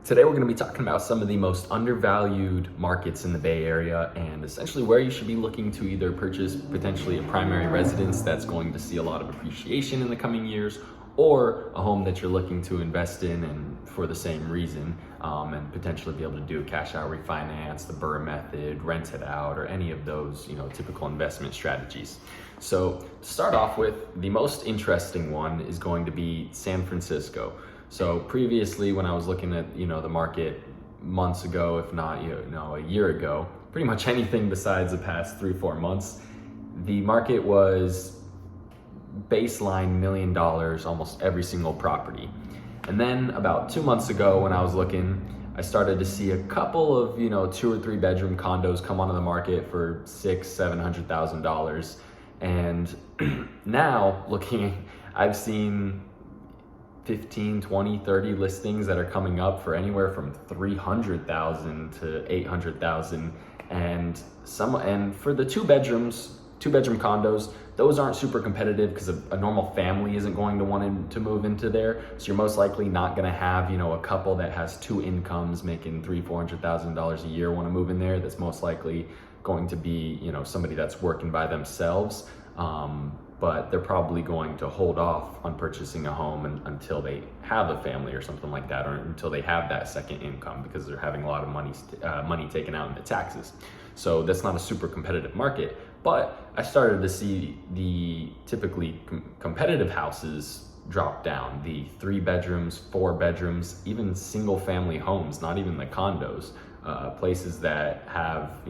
Today we're going to be talking about some of the most undervalued markets in the Bay Area and essentially where you should be looking to either purchase potentially a primary residence that's going to see a lot of appreciation in the coming years, or a home that you're looking to invest in and for the same reason, and potentially be able to do a cash out refinance, the BRRRR method, rent it out, or any of those typical investment strategies. So to start off with, the most interesting one is going to be San Francisco. So previously, when I was looking at the market months ago, if not a year ago, pretty much anything besides the past 3-4 months, the market was baseline $1 million almost every single property. And then about 2 months ago, when I was looking, I started to see a couple of 2 or 3 bedroom condos come onto the market for $600,000-$700,000, and now looking, I've seen 15, 20, 30 listings that are coming up for anywhere from 300,000 to 800,000, and for the two bedroom condos, those aren't super competitive because a normal family isn't going to want to move into there. So you're most likely not going to have a couple that has 2 incomes making $300,000-$400,000 a year want to move in there. That's most likely going to be somebody that's working by themselves. But they're probably going to hold off on purchasing a home until they have a family or something like that, or until they have that second income, because they're having a lot of money taken out into taxes. So that's not a super competitive market. But I started to see the typically competitive houses drop down, the 3 bedrooms, 4 bedrooms, even single family homes, not even the condos, places that have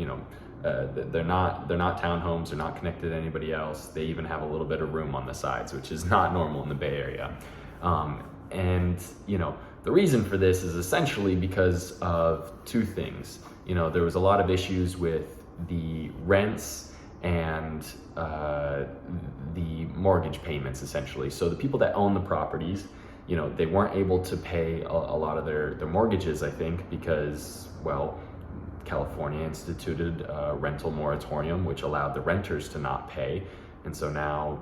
they're not townhomes, they're not connected to anybody else. They even have a little bit of room on the sides, which is not normal in the Bay Area. And the reason for this is essentially because of 2 things. There was a lot of issues with the rents and the mortgage payments, essentially. So the people that own the properties, they weren't able to pay a lot of their mortgages, I think, because, well, California instituted a rental moratorium, which allowed the renters to not pay. And so now,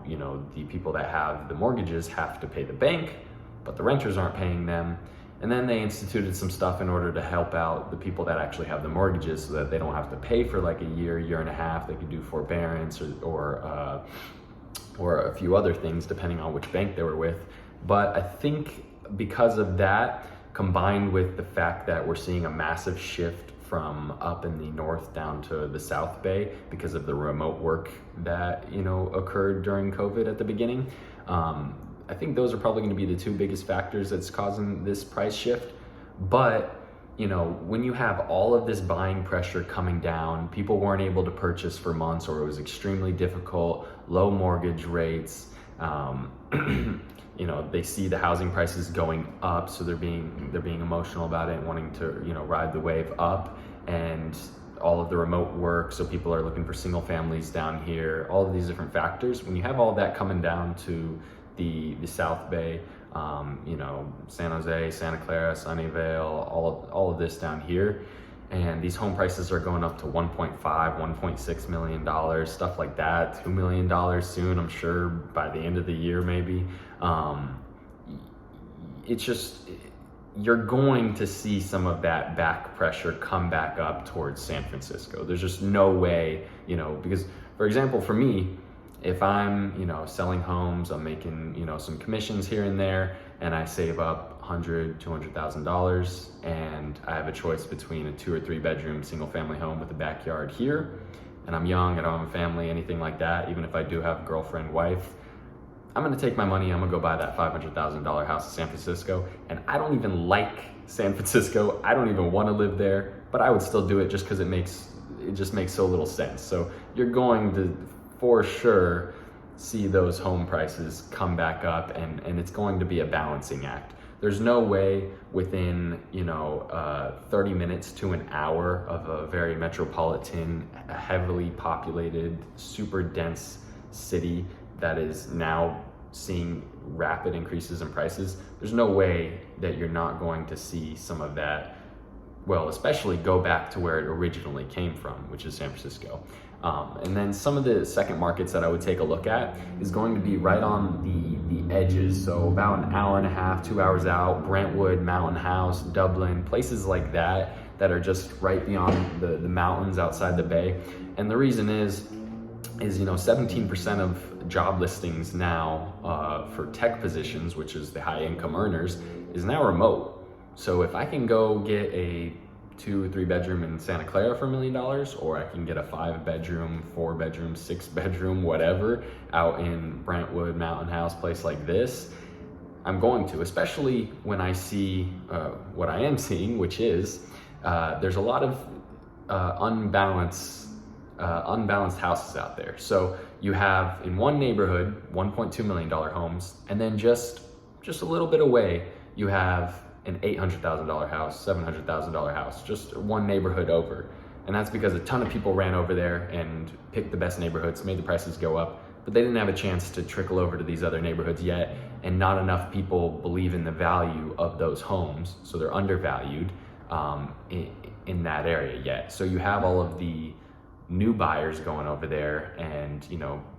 the people that have the mortgages have to pay the bank, but the renters aren't paying them. And then they instituted some stuff in order to help out the people that actually have the mortgages so that they don't have to pay for like a year and a half. They could do forbearance or a few other things depending on which bank they were with. But I think because of that, combined with the fact that we're seeing a massive shift from up in the north down to the South Bay because of the remote work that occurred during COVID at the beginning, I think those are probably going to be the 2 biggest factors that's causing this price shift. But when you have all of this buying pressure coming down, people weren't able to purchase for months, or it was extremely difficult, low mortgage rates. They see the housing prices going up, so they're being emotional about it and wanting to ride the wave up, and all of the remote work, so people are looking for single families down here. All of these different factors, when you have all that coming down to the South Bay, San Jose, Santa Clara, Sunnyvale, all of this down here, and these home prices are going up to $1.5, $1.6 million, stuff like that, $2 million soon, I'm sure, by the end of the year maybe. It's just, you're going to see some of that back pressure come back up towards San Francisco. There's just no way, because, for example, for me, if I'm, selling homes, I'm making, some commissions here and there, and I save up $100,000, $200,000, and I have a choice between a 2 or 3 bedroom single family home with a backyard here, and I'm young, I don't have a family, anything like that. Even if I do have a girlfriend, wife, I'm gonna take my money, I'm gonna go buy that $500,000 house in San Francisco. And I don't even like San Francisco, I don't even wanna live there, but I would still do it just because it just makes so little sense. So you're going to, for sure, see those home prices come back up, and it's going to be a balancing act. There's no way within 30 minutes to an hour of a very metropolitan, heavily populated, super dense city that is now seeing rapid increases in prices, there's no way that you're not going to see some of that, well, especially go back to where it originally came from, which is San Francisco. And then some of the second markets that I would take a look at is going to be right on the edges. So about an hour and a half, 2 hours out, Brentwood, Mountain House, Dublin, places like that that are just right beyond the mountains outside the bay. And the reason is 17% of job listings now for tech positions, which is the high income earners, is now remote. So if I can go get a 2 or 3 bedroom in Santa Clara for $1 million, or I can get a 5 bedroom, 4 bedroom, 6 bedroom, whatever, out in Brentwood, Mountain House, place like this, I'm going to, especially when I see what I am seeing, which is there's a lot of unbalanced houses out there. So you have in one neighborhood $1.2 million homes, and then just a little bit away you have an $800,000 house, $700,000 house, just one neighborhood over. And that's because a ton of people ran over there and picked the best neighborhoods, made the prices go up, but they didn't have a chance to trickle over to these other neighborhoods yet, and not enough people believe in the value of those homes, so they're undervalued in that area yet. So you have all of the new buyers going over there and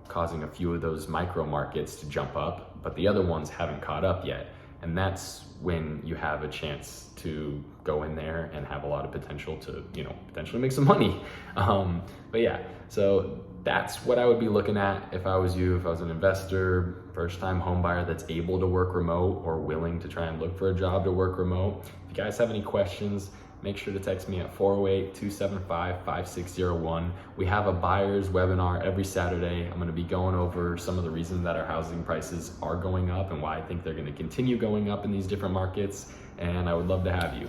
causing a few of those micro markets to jump up, but the other ones haven't caught up yet. And that's when you have a chance to go in there and have a lot of potential to, potentially make some money. But yeah, so that's what I would be looking at if I was you, if I was an investor, first time home buyer that's able to work remote or willing to try and look for a job to work remote. If you guys have any questions, make sure to text me at 408-275-5601. We have a buyer's webinar every Saturday. I'm gonna be going over some of the reasons that our housing prices are going up and why I think they're gonna continue going up in these different markets, and I would love to have you.